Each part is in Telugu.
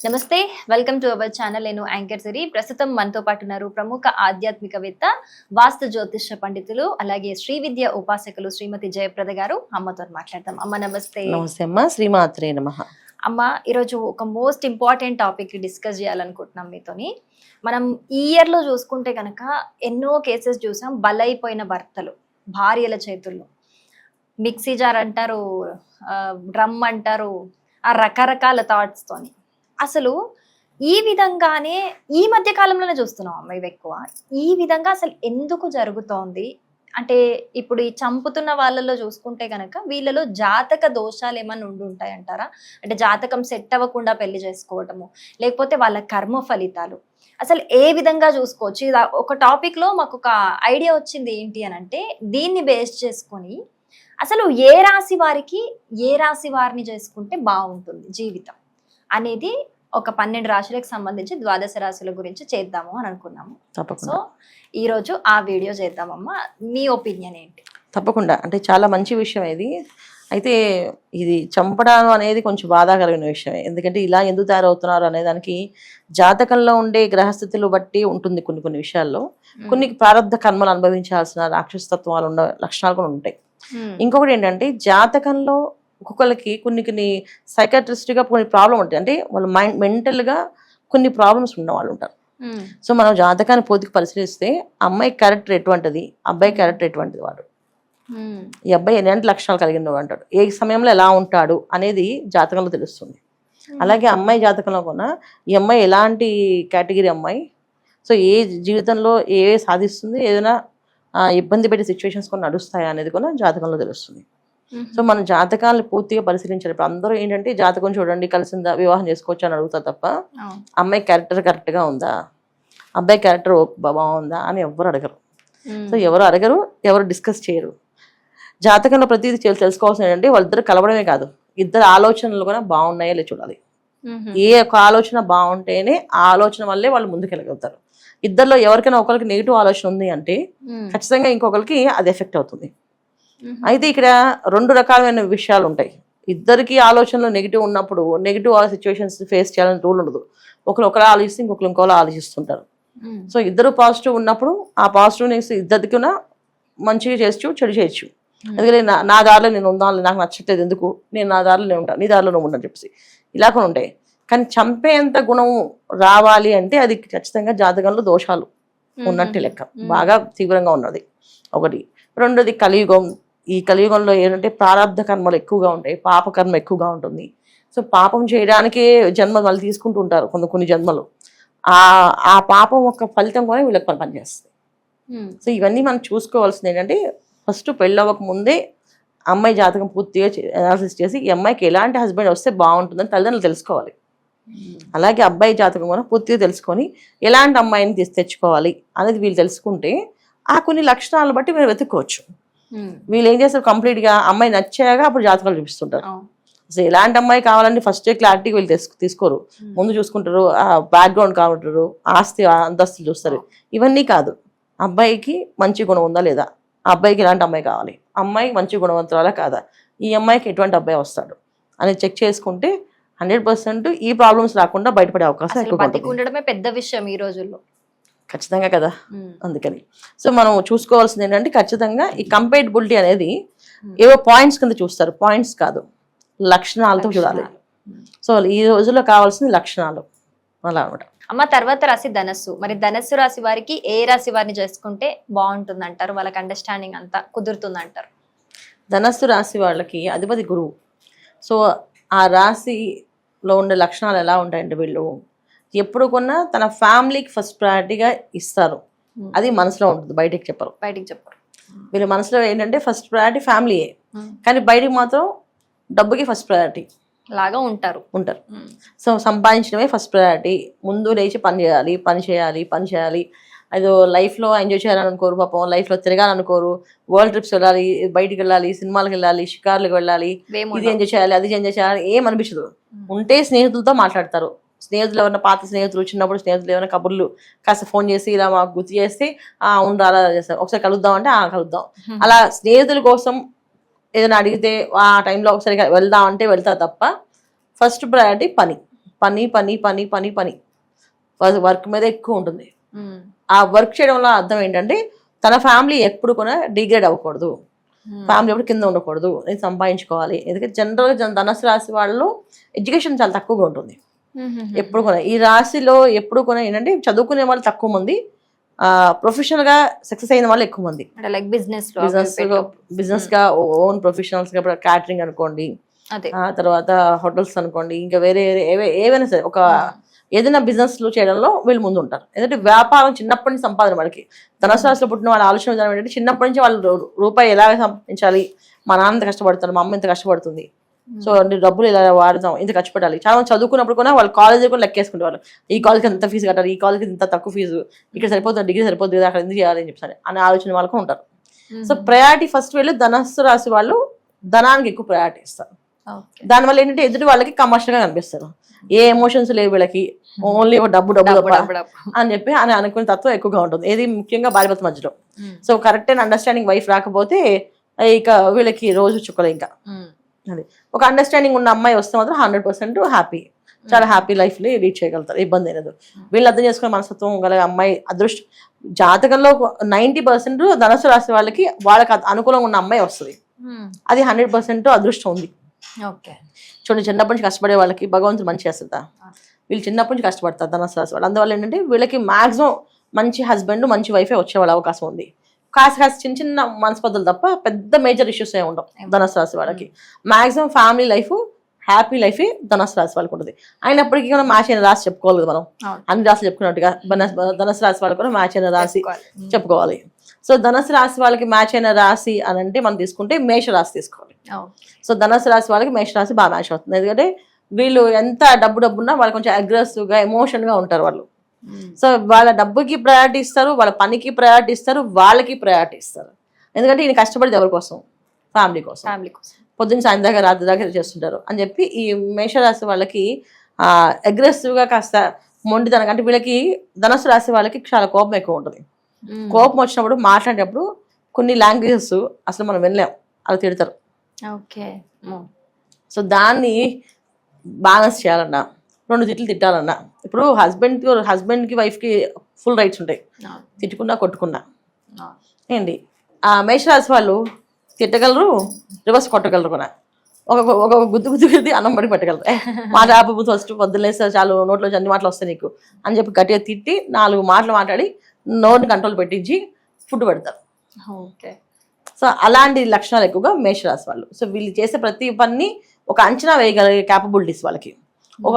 నమస్తే, వెల్కమ్ టు అవర్ ఛానల్. నేను యాంకర్ సిరి. ప్రస్తుతం మనతో పాటు ఉన్నారు ప్రముఖ ఆధ్యాత్మికవేత్త, వాస్తు జ్యోతిష పండితులు, అలాగే శ్రీ విద్య ఉపాసకులు శ్రీమతి జయప్రద గారు. అమ్మతో మాట్లాడతాం. అమ్మ నమస్తే. నమస్తే అమ్మ. శ్రీమాత్రే నమః. అమ్మ, ఈరోజు ఒక మోస్ట్ ఇంపార్టెంట్ టాపిక్ డిస్కస్ చేయాలనుకుంటున్నాం మీతోని. మనం ఈ ఇయర్ లో చూసుకుంటే కనుక ఎన్నో కేసెస్ చూసాం. బలైపోయిన భర్తలు భార్యల చేతుల్లో. మిక్సీ జార్ అంటారు, డ్రమ్ అంటారు, ఆ రకరకాల థాట్స్ తోని. అసలు ఈ విధంగానే ఈ మధ్య కాలంలోనే చూస్తున్నాం అమ్మ ఇవి ఎక్కువ. ఈ విధంగా అసలు ఎందుకు జరుగుతోంది అంటే, ఇప్పుడు ఈ చంపుతున్న వాళ్ళలో చూసుకుంటే కనుక వీళ్ళలో జాతక దోషాలు ఏమన్నా ఉంటాయి అంటారా? అంటే జాతకం సెట్ అవ్వకుండా పెళ్లి చేసుకోవటము, లేకపోతే వాళ్ళ కర్మ ఫలితాలు అసలు ఏ విధంగా చూసుకోవచ్చు? ఇది ఒక టాపిక్ లో మాకు ఒక ఐడియా వచ్చింది. ఏంటి అని అంటే, దీన్ని బేస్ చేసుకొని అసలు ఏ రాశి వారికి ఏ రాశి వారిని చేసుకుంటే బాగుంటుంది జీవితం అనేది ఒక 12 రాశులకు సంబంధించి ద్వాదశ రాశుల గురించి చేద్దాము అని అనుకున్నాము. సో ఈ రోజు ఆ వీడియో చేద్దామమ్మా. మీ ఒపీనియన్ ఏంటి? తప్పకుండా. అంటే చాలా మంచి విషయం ఇది. అయితే ఇది చంపడం అనేది కొంచెం బాధాకరమైన విషయమే. ఎందుకంటే ఇలా ఎందుకు తయారవుతున్నారు అనే దానికి జాతకంలో ఉండే గ్రహస్థితులు బట్టి ఉంటుంది. కొన్ని విషయాల్లో కొన్ని ప్రారంధ కర్మలు అనుభవించాల్సిన రాక్షసత్వాలు ఉన్న లక్షణాలు కూడా ఉంటాయి. ఇంకొకటి ఏంటంటే, జాతకంలో ఒక్కొక్కరికి కొన్ని సైకాట్రిస్ట్గా కొన్ని ప్రాబ్లం ఉంటాయి. అంటే వాళ్ళ మెంటల్గా కొన్ని ప్రాబ్లమ్స్ ఉన్న వాళ్ళు ఉంటారు. సో మనం జాతకాన్ని పూర్తిగా పరిశీలిస్తే అమ్మాయి క్యారెక్టర్ ఎటువంటిది, అబ్బాయి క్యారెక్టర్ ఎటువంటిది, వాడు ఈ అబ్బాయి ఎలాంటి లక్షణాలు కలిగిన అంటాడు, ఏ సమయంలో ఎలా ఉంటాడు అనేది జాతకంలో తెలుస్తుంది. అలాగే అమ్మాయి జాతకంలో కూడా ఈ అమ్మాయి ఎలాంటి కేటగిరీ అమ్మాయి, సో ఏ జీవితంలో ఏ సాధిస్తుంది, ఏదైనా ఇబ్బంది పెట్టే సిచ్యువేషన్స్ కూడా నడుస్తాయా అనేది కూడా జాతకంలో తెలుస్తుంది. సో మన జాతకాలను పూర్తిగా పరిశీలించాలి. ఇప్పుడు అందరూ ఏంటంటే, జాతకం చూడండి కలిసిందా, వివాహం చేసుకోవచ్చు అని అడుగుతారు తప్ప అమ్మాయి క్యారెక్టర్ కరెక్ట్గా ఉందా, అబ్బాయి క్యారెక్టర్ బాగుందా అని ఎవరు అడగరు. సో ఎవరు అడగరు, ఎవరు డిస్కస్ చేయరు. జాతకంలో ప్రతిదీ తెలుసుకోవాల్సిన ఏంటంటే, వాళ్ళిద్దరు కలవడమే కాదు, ఇద్దరు ఆలోచనలు కూడా బాగున్నాయో లేదు చూడాలి. ఏ ఒక్క ఆలోచన బాగుంటేనే ఆ ఆలోచన వల్లే వాళ్ళు ముందుకెళ్ళగలుగుతారు. ఇద్దరిలో ఎవరికైనా ఒకరికి నెగిటివ్ ఆలోచన ఉంది అంటే ఖచ్చితంగా ఇంకొకరికి అది ఎఫెక్ట్ అవుతుంది. అయితే ఇక్కడ 2 రకాలైన విషయాలు ఉంటాయి. ఇద్దరికి ఆలోచనలు నెగిటివ్ ఉన్నప్పుడు నెగిటివ్ సిచ్యువేషన్స్ ఫేస్ చేయాలని రూల్ ఉండదు. ఒకరు ఆలోచిస్తే ఇంకోళ్ళు ఆలోచిస్తుంటారు. సో ఇద్దరు పాజిటివ్ ఉన్నప్పుడు ఆ పాజిటివ్నెస్ ఇద్దరికి మంచిగా చేయొచ్చు, చెడు చేయొచ్చు. అందుకని నా దారిలో నేను ఉండాలి, నాకు నచ్చట్లేదు ఎందుకు, నేను నా దారిలో నేను ఉంటాను, నీ దారిలో నువ్వు ఉండని చెప్పేసి ఇలా కూడా ఉంటాయి. కానీ చంపేంత గుణం రావాలి అంటే అది ఖచ్చితంగా జాతకంలో దోషాలు ఉన్నట్టు లెక్క, బాగా తీవ్రంగా ఉన్నది ఒకటి. రెండోది కలియుగం. ఈ కలియుగంలో ఏంటంటే ప్రారంధ కర్మలు ఎక్కువగా ఉంటాయి, పాపకర్మ ఎక్కువగా ఉంటుంది. సో పాపం చేయడానికే జన్మ వాళ్ళు తీసుకుంటూ ఉంటారు కొన్ని జన్మలు. ఆ పాపం యొక్క ఫలితం కూడా వీళ్ళకి పనిచేస్తుంది. సో ఇవన్నీ మనం చూసుకోవాల్సింది ఏంటంటే, ఫస్ట్ పెళ్ళవక ముందే అమ్మాయి జాతకం పూర్తిగా అనాలిసిస్ చేసి ఈ అమ్మాయికి ఎలాంటి హస్బెండ్ వస్తే బాగుంటుందని తల్లిదండ్రులు తెలుసుకోవాలి. అలాగే అబ్బాయి జాతకం కూడా పూర్తిగా తెలుసుకొని ఎలాంటి అమ్మాయిని తెచ్చుకోవాలి అనేది వీళ్ళు తెలుసుకుంటే ఆ కొన్ని లక్షణాలను బట్టి మీరు వెతుక్కోవచ్చు. వీళ్ళు ఏం చేస్తారు, కంప్లీట్గా అమ్మాయి నచ్చాక అప్పుడు జాతకాలు చూపిస్తుంటారు. అసలు ఎలాంటి అమ్మాయి కావాలని ఫస్ట్ క్లారిటీ వీళ్ళు తీసుకోరు. ముందు చూసుకుంటారు, బ్యాక్గ్రౌండ్ కావాలంటారు, ఆస్తి అంతస్తులు చూస్తారు. ఇవన్నీ కాదు, అబ్బాయికి మంచి గుణం ఉందా లేదా, అబ్బాయికి ఎలాంటి అమ్మాయి కావాలి, అమ్మాయి మంచి గుణవంతురాలా కాదా, ఈ అమ్మాయికి ఎటువంటి అబ్బాయి వస్తాడు అని చెక్ చేసుకుంటే 100% ఈ ప్రాబ్లమ్స్ రాకుండా బయటపడే అవకాశం ఎక్కువ ఉండడమే పెద్ద విషయం ఈ రోజుల్లో. ఖచ్చితంగా కదా. అందుకని సో మనం చూసుకోవాల్సింది ఏంటంటే, ఖచ్చితంగా ఈ కంపేటబిలిటీ అనేది ఏవో పాయింట్స్ కింద చూస్తారు, పాయింట్స్ కాదు, లక్షణాలతో చూడాలి. సో ఈ రోజుల్లో కావాల్సింది లక్షణాలు అలా అనమాట. అమ్మ, తర్వాత రాశి ధనస్సు. మరి ధనస్సు రాశి వారికి ఏ రాశి వారిని చేసుకుంటే బాగుంటుంది అంటారు? వాళ్ళకి అండర్స్టాండింగ్ అంతా కుదురుతుంది అంటారు? ధనస్సు రాశి వాళ్ళకి అధిపతి గురువు. సో ఆ రాశిలో ఉండే లక్షణాలు ఎలా ఉంటాయంటే, వీళ్ళు ఎప్పుడు కొన్నా తన ఫ్యామిలీకి ఫస్ట్ ప్రయారిటీగా ఇస్తారు. అది మనసులో ఉంటుంది, బయటికి చెప్పరు. వీళ్ళ మనసులో ఏంటంటే ఫస్ట్ ప్రయారిటీ ఫ్యామిలీయే, కానీ బయటికి మాత్రం డబ్బుకి ఫస్ట్ ప్రయారిటీ లాగా ఉంటారు. సో సంపాదించడమే ఫస్ట్ ప్రయారిటీ. ముందు లేచి పని చేయాలి. అదో లైఫ్లో ఎంజాయ్ చేయాలని అనుకోరు, పాపం లైఫ్లో తిరగాలనుకోరు. వరల్డ్ ట్రిప్స్ వెళ్ళాలి, బయటికి వెళ్ళాలి, సినిమాలకు వెళ్ళాలి, షికార్లకు వెళ్ళాలి, ఇది ఎంజాయ్ చేయాలి, అది ఎంజాయ్ చేయాలి ఏం అనిపించదు. ఉంటే స్నేహితులతో మాట్లాడతారు. స్నేహితులు ఎవరైనా పాత స్నేహితులు, చిన్నప్పుడు స్నేహితులు ఏమైనా కబుర్లు కాస్త ఫోన్ చేసి ఇలా మాకు గుర్తు చేస్తే ఉండు అలా చేస్తారు, ఒకసారి కలుద్దాం అంటే కలుద్దాం. అలా స్నేహితుల కోసం ఏదైనా అడిగితే ఆ టైంలో ఒకసారి వెళ్దాం అంటే వెళ్తా తప్ప ఫస్ట్ ప్రయారిటీ పని పని పని పని పని వర్క్ మీద ఎక్కువ ఉంటుంది. ఆ వర్క్ చేయడం వల్ల అర్థం ఏంటంటే తన ఫ్యామిలీ ఎప్పుడు కూడా డిగ్రేడ్ అవ్వకూడదు, ఫ్యామిలీ ఎప్పుడు కింద ఉండకూడదు, నేను సంపాదించుకోవాలి. ఎందుకంటే జనరల్గా ధనుసు రాశి వాళ్ళు ఎడ్యుకేషన్ చాలా తక్కువగా ఉంటుంది ఎప్పుడు కూడా. ఈ రాశిలో ఎప్పుడు కూడా ఏంటంటే చదువుకునే వాళ్ళు తక్కువ మంది, ప్రొఫెషనల్ గా సక్సెస్ అయిన వాళ్ళు ఎక్కువ మంది. లైక్ బిజినెస్ గా ఓన్ ప్రొఫెషనల్స్ గా క్యాటరింగ్ అనుకోండి, తర్వాత హోటల్స్ అనుకోండి, ఇంకా వేరే ఏవైనా సరే ఒక ఏదైనా బిజినెస్ లో చేయడంలో వీళ్ళు ముందు ఉంటారు. ఎందుకంటే వ్యాపారం చిన్నప్పటి నుంచి సంపాదన వాళ్ళకి. ధనుసు రాశిలో పుట్టిన వాళ్ళ ఆలోచన విధానం ఏంటంటే చిన్నప్పటి నుంచి వాళ్ళు రూపాయి ఎలా సంపాదించాలి, మా నాన్న ఎంత కష్టపడతారు, మా అమ్మ ఎంత కష్టపడుతుంది, సో డబ్బులు ఇలా వాడదాం, ఇంత ఖర్చు పెట్టాలి. చాలా మంది చదువుకున్నప్పుడు కూడా వాళ్ళు కాలేజీ కూడా లెక్కేసుకుంటారు, ఈ కాలేజ్కి ఎంత ఫీజు కట్టాలి, ఈ కాలేజ్కి ఇంత తక్కువ ఫీజు, ఇక్కడ సరిపోతుంది, డిగ్రీ సరిపోతుంది కదా, అక్కడ ఎందుకు చేయాలి అని చెప్పాలి అనే ఆలోచన వాళ్ళకు ఉంటారు. సో ప్రయారిటీ ఫస్ట్ వీళ్ళు ధనుసు రాశి వాళ్ళు ధనానికి ఎక్కువ ప్రయారిటీ ఇస్తారు. దానివల్ల ఏంటంటే ఎదుటి వాళ్ళకి కమర్షియల్ గా కనిపిస్తారు, ఏ ఎమోషన్స్ లేవు వీళ్ళకి, ఓన్లీ డబ్బు డబ్బు అని చెప్పి అని అనుకునే తత్వం ఎక్కువగా ఉంటుంది, ఏది ముఖ్యంగా భార్యాభర్త మధ్యలో. సో కరెక్ట్ అయిన అండర్స్టాండింగ్ వైఫ్ రాకపోతే ఇక వీళ్ళకి రోజు చుక్కలు. ఇంకా అది ఒక అండర్స్టాండింగ్ ఉన్న అమ్మాయి వస్తే మాత్రం 100% హ్యాపీ, చాలా హ్యాపీ లైఫ్ ని రీచ్ చేయగలుగుతారు, ఇబ్బంది అయినది. వీళ్ళు అర్థం చేసుకునే మనస్తత్వం గల అమ్మాయి అదృష్టం. జాతకంలో 90% ధనుసు రాశి వాళ్ళకి అనుకూలంగా ఉన్న అమ్మాయి వస్తుంది, అది 100% అదృష్టం ఉంది. చూడండి, చిన్నప్పటి నుంచి కష్టపడే వాళ్ళకి భగవంతుడు మంచి చేస్తుందా, వీళ్ళు చిన్నప్పటి నుంచి కష్టపడతారు ధనుసు రాశి వాళ్ళు. అందువల్ల ఏంటంటే వీళ్ళకి మాక్సిమం మంచి హస్బెండ్ మంచి వైఫే వచ్చే వాళ్ళ అవకాశం ఉంది. కాస్త చిన్న చిన్న మనస్పర్ధలు తప్ప పెద్ద మేజర్ ఇష్యూస్ ఏ ఉండవు ధనుసు రాశి వాళ్ళకి. Maximum family life happy life ధనుసు రాశి వాళ్ళకి ఉంటుంది. అయినప్పటికీ కూడా మ్యాచ్ అయిన రాశి చెప్పుకోవాలి కదా మనం, అన్ని రాశులు చెప్పుకున్నట్టుగా ధనుసు రాశి వాళ్ళకి కూడా మ్యాచ్ అయిన రాశి చెప్పుకోవాలి. సో ధనుసు రాశి వాళ్ళకి మ్యాచ్ అయిన రాశి అని అంటే మనం తీసుకుంటే మేష రాశి తీసుకోవాలి. సో ధనుసు రాశి వాళ్ళకి మేష రాశి బాగా మ్యాచ్ అవుతుంది. ఎందుకంటే వీళ్ళు ఎంత డబ్బు ఉన్నా వాళ్ళు కొంచెం అగ్రెసివ్ గా ఎమోషన్ గా ఉంటారు వాళ్ళు. సో వాళ్ళ డబ్బుకి ప్రయారిటీ ఇస్తారు, వాళ్ళ పనికి ప్రయారిటీ ఇస్తారు, వాళ్ళకి ప్రయారిటీ ఇస్తారు. ఎందుకంటే ఈయన కష్టపడేది ఎవరి కోసం, ఫ్యామిలీ కోసం. పొద్దున్న సాయంత్రం దాకా రాత్రి దాకా చేస్తుంటారు అని చెప్పి ఈ మేషరాశి వాళ్ళకి అగ్రెసివ్ గా కాస్త మొండితనం. అంటే వీళ్ళకి ధనుసు రాశి వాళ్ళకి చాలా కోపం ఎక్కువ ఉంటుంది. కోపం వచ్చినప్పుడు మాట్లాడేటప్పుడు కొన్ని లాంగ్వేజెస్ అసలు మనం వినలేం, అలా తిడతారు. సో దాన్ని బ్యాలెన్స్ చేయాలన్నా, 2 తిట్లు తిట్టాలన్నా. ఇప్పుడు హస్బెండ్కి వైఫ్కి ఫుల్ రైట్స్ ఉంటాయి, తిట్టుకున్నా కొట్టుకున్నా. ఏంటి మేషరాశి వాళ్ళు తిట్టగలరు, రివర్స్ కొట్టగలరు కూడా. ఒక గుద్దు అన్నం పడి పెట్టగలరు. మాట ఆపబుద్ధి ఫస్ట్ పొద్దులేస్తే చాలు నోట్లో అన్ని మాటలు వస్తాయి నీకు అని చెప్పి గట్టిగా తిట్టి 4 మాటలు మాట్లాడి నోరుని కంట్రోల్ పెట్టించి ఫుడ్ పెడతారు. సో అలాంటి లక్షణాలు ఎక్కువగా మేషరాశి వాళ్ళు. సో వీళ్ళు చేసే ప్రతి పని ఒక అంచనా వేయగలిగే క్యాపబిలిటీస్ వాళ్ళకి.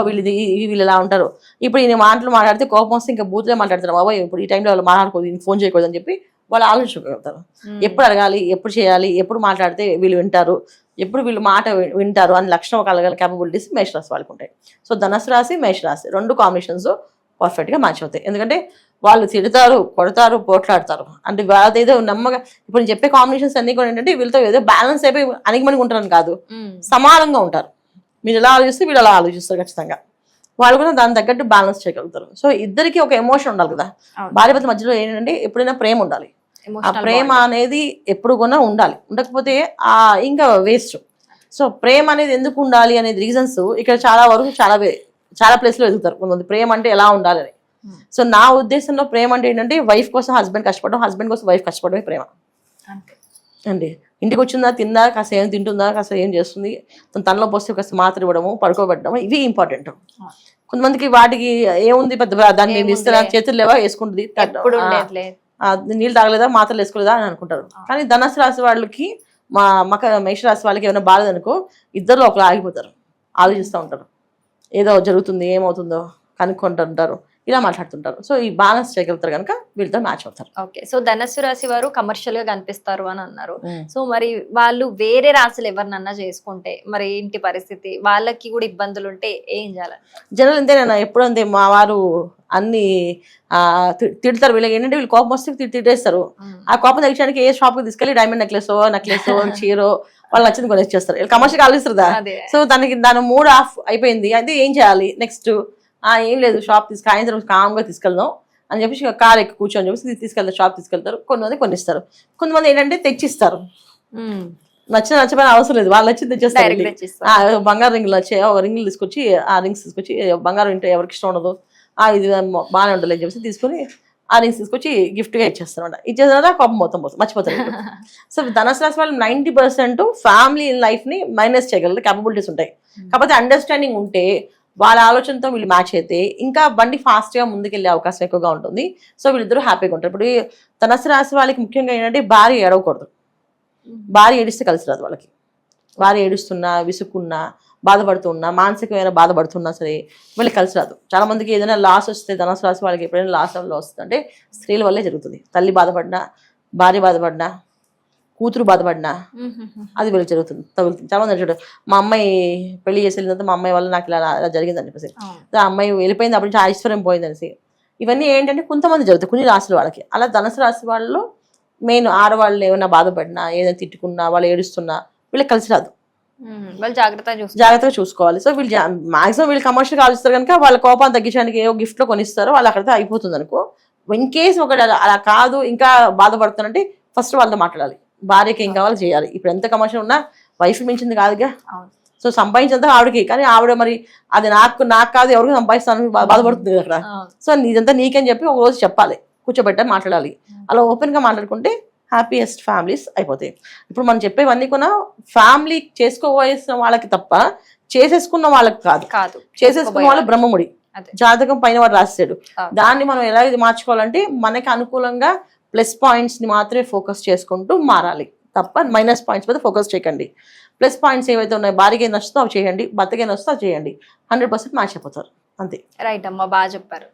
వీళ్ళు ఎలా ఉంటారు. ఇప్పుడు ఈయన మాటలు మాట్లాడితే కోపం వస్తే ఇంకా బూతులే మాట్లాడతారు, బాబాయ్ ఇప్పుడు ఈ టైంలో వాళ్ళు మాట్లాడుకోదు, ఫోన్ చేయకూడదు అని చెప్పి వాళ్ళు ఆలోచించగలుగుతారు. ఎప్పుడు అడగాలి, ఎప్పుడు చేయాలి, ఎప్పుడు మాట్లాడితే వీళ్ళు వింటారు, ఎప్పుడు వీళ్ళు మాట వింటారు అని లక్షణం కలగల క్యాపబిలిటీస్ మేషరాశి వాళ్ళకి ఉంటాయి. సో ధనుసు రాశి మేషరాశి 2 కాంబినేషన్స్ పర్ఫెక్ట్గా మ్యాచ్ అవుతాయి. ఎందుకంటే వాళ్ళు తిడతారు, కొడతారు, పోట్లాడతారు. అంటే వాళ్ళది ఏదో నమ్మగా ఇప్పుడు నేను చెప్పే కాంబినేషన్స్ అన్ని కూడా ఏంటంటే వీళ్ళతో ఏదో బ్యాలెన్స్ అయిపోయి అణిగిమణిగి ఉంటారని కాదు, సమానంగా ఉంటారు. మీరు ఎలా ఆలోచిస్తే వీళ్ళు అలా ఆలోచిస్తారు ఖచ్చితంగా. వాళ్ళు కూడా దాని తగ్గట్టు బ్యాలెన్స్ చేయగలుగుతారు. సో ఇద్దరికి ఒక ఎమోషన్ ఉండాలి కదా. భార్యాభర్త మధ్యలో ఏంటంటే ఎప్పుడైనా ప్రేమ ఉండాలి. ఆ ప్రేమ అనేది ఎప్పుడు కూడా ఉండాలి, ఉండకపోతే ఇంకా వేస్ట్. సో ప్రేమ అనేది ఎందుకు ఉండాలి అనేది రీజన్స్ ఇక్కడ చాలా వరకు చాలా ప్లేస్లో ఎదుగుతారు కొంతమంది. ప్రేమ అంటే ఎలా ఉండాలి అని. సో నా ఉద్దేశంలో ప్రేమ అంటే ఏంటంటే వైఫ్ కోసం హస్బెండ్ కష్టపడడం, హస్బెండ్ కోసం వైఫ్ కష్టపడమే ప్రేమ అండి. ఇంటికి వచ్చిందా, తిందా, కాస్త ఏం తింటుందా, కాస్త ఏం చేస్తుంది, తనలో పోస్తే కాస్త మాత్ర ఇవ్వడము, పడుకోబెట్టడము, ఇవి ఇంపార్టెంట్. కొంతమందికి వాటికి ఏముంది పెద్ద దాన్ని ఇస్తే చేతులు లేవా వేసుకుంటుంది, నీళ్ళు తాగలేదా, మాత్రలు వేసుకోలేదా అని అనుకుంటారు. కానీ ధనుసు రాశి వాళ్ళకి మేషరాశి వాళ్ళకి ఏమైనా బాలేదనుకో ఇద్దరు ఒకరు ఆగిపోతారు, ఆలోచిస్తూ ఉంటారు, ఏదో జరుగుతుంది ఏమవుతుందో కనుక్కుంటుంటారు, ఇలా మాట్లాడుతుంటారు. సో ఈ బ్యాలెన్స్ చేయగలుగుతారు కనుక వీళ్ళతో మ్యాచ్ అవుతారు. ఓకే. సో ధనుసు రాశి వారు కమర్షియల్ గా కనిపిస్తారు అని అన్నారు. సో మరి వాళ్ళు వేరే రాశులు ఎవరినన్నా చేసుకుంటే మరి ఇంటి పరిస్థితి, వాళ్ళకి కూడా ఇబ్బందులు ఉంటే ఏం చేయాలి? జనరల్ అంతేనా, ఎప్పుడు అంతే. మా వారు అన్ని తిడతారు. వీళ్ళకి ఏంటంటే వీళ్ళు కోపం వస్తే తిట్టేస్తారు. ఆ కోపం తగ్గించడానికి ఏ షాప్ కి తీసుకెళ్లి డైమండ్ నెక్లెస్ చీరో వాళ్ళు నచ్చింది కొనేస్తారు. వీళ్ళు కమర్షియల్ ఆలోచిస్తుందా. సో దాని మూడ్ ఆఫ్ అయిపోయింది, అయితే ఏం చేయాలి నెక్స్ట్? ఏం లేదు, షాప్ సాయంత్రం కామ్గా తీసుకెళ్దాం అని చెప్పి కార్ ఎక్కి కూర్చొని చెప్పి తీసుకెళ్తారు, షాప్ తీసుకెళ్తారు. కొంతమంది కొనిస్తారు, కొంతమంది ఏంటంటే తెచ్చిస్తారు. నచ్చకపోయిన అవసరం లేదు, వాళ్ళు నచ్చింది తెచ్చేస్తారు డైరెక్ట్ వెళ్ళి. తెచ్చిస్తారు. బంగారు రింగులు వచ్చాయి, ఒక రింగులు తీసుకొచ్చి ఆ రింగ్స్ తీసుకొచ్చి బంగారం ఇంటే ఎవరికి ఇష్టం ఉండదు, ఇది బాగానే ఉండదు అని చెప్పేసి తీసుకొని ఆ రింగ్స్ తీసుకొచ్చి గిఫ్ట్ గా ఇచ్చేస్తాను. ఇచ్చేసిన కోపం మొత్తం మర్చిపోతారు. సో ధనుసు రాశి వాళ్ళు 90% ఫ్యామిలీ లైఫ్ ని మేనేజ్ చేయగలరు, కేపబిలిటీస్ ఉంటాయి. కాకపోతే అండర్స్టాండింగ్ ఉంటే వాళ్ళ ఆలోచనతో వీళ్ళు మ్యాచ్ అయితే ఇంకా బండి ఫాస్ట్ గా ముందుకెళ్లే అవకాశం ఎక్కువగా ఉంటుంది. సో వీళ్ళిద్దరూ హ్యాపీగా ఉంటారు. ఇప్పుడు ధనుసు రాశి వాళ్ళకి ముఖ్యంగా ఏంటంటే భార్య ఏడవకూడదు. భార్య ఏడిస్తే కలిసి రాదు వాళ్ళకి. భార్య ఏడుస్తున్నా, విసుక్కున్నా, బాధపడుతున్నా, మానసికమైన బాధపడుతున్నా సరే వీళ్ళకి కలిసి రాదు. చాలా మందికి ఏదైనా లాస్ వస్తే ధనుసు రాశి వాళ్ళకి ఎప్పుడైనా లాస్ వస్తుంది అంటే స్త్రీల వల్లే జరుగుతుంది. తల్లి బాధపడినా, భార్య బాధపడినా, కూతురు బాధపడినా అది వీళ్ళకి జరుగుతుంది, తగులుతుంది. చాలా మంది అంటాడు మా అమ్మాయి పెళ్లి చేసి వెళ్ళిన తర్వాత మా అమ్మాయి వల్ల నాకు ఇలా జరిగిందని చెప్పేసి, ఆ అమ్మాయి వెళ్ళిపోయింది అప్పటి నుంచి ఐశ్వర్యం పోయిందనేసి. ఇవన్నీ ఏంటంటే కొంతమంది జరుగుతాయి, కొన్ని రాశుల వాళ్ళకి. అలా ధనుసు రాశి వాళ్ళు మెయిన్ ఆడవాళ్ళు ఏమైనా బాధపడినా, ఏదైనా తిట్టుకున్నా, వాళ్ళు ఏడుస్తున్నా వీళ్ళకి కలిసి రాదు. వాళ్ళు జాగ్రత్తగా చూసుకోవాలి. సో వీళ్ళు మాక్సిమం వీళ్ళు కమర్షియల్ ఆలోచిస్తారు కనుక వాళ్ళ కోపాన్ని తగ్గించడానికి ఏవో గిఫ్ట్ లో కొనిస్తారు, వాళ్ళు అక్కడితో అయిపోతుంది అనుకో. ఇన్ కేసు ఒకటి అలా కాదు ఇంకా బాధపడుతానంటే ఫస్ట్ వాళ్ళతో మాట్లాడాలి. భార్యకి ఏం కావాలో చేయాలి. ఇప్పుడు ఎంత కమర్షియల్ ఉన్నా వైఫ్ మించింది కాదుగా. సో సంపాదించేంత ఆవిడకి, కానీ ఆవిడ మరి అది నాకు కాదు ఎవరికి సంపాదిస్తాను బాధపడుతుంది అక్కడ. సో ఇదంతా నీకని చెప్పి ఒక రోజు చెప్పాలి, కూర్చోబెట్ట మాట్లాడాలి. అలా ఓపెన్ గా మాట్లాడుకుంటే హ్యాపీయెస్ట్ ఫ్యామిలీస్ అయిపోతాయి. ఇప్పుడు మనం చెప్పేవన్నీ కూడా ఫ్యామిలీ చేసుకోవాల్సిన వాళ్ళకి తప్ప చేసేసుకున్న వాళ్ళకి కాదు. చేసేసుకున్న వాళ్ళు బ్రహ్మముడి జాతకం పైన వాడు రాశాడు. దాన్ని మనం ఎలా మార్చుకోవాలంటే మనకి అనుకూలంగా ప్లస్ పాయింట్స్ ని మాత్రమే ఫోకస్ చేసుకుంటూ మారాలి తప్ప మైనస్ పాయింట్స్ మీద ఫోకస్ చేయకండి. ప్లస్ పాయింట్స్ ఏవైతే ఉన్నాయో భార్యకి ఏం నచ్చుతో అవి చేయండి, భర్తకి ఏం నచ్చుతో అవి చేయండి. 100% మ్యాచ్ అయిపోతారు అంతే. రైట్ అమ్మా, బాగా చెప్పారు.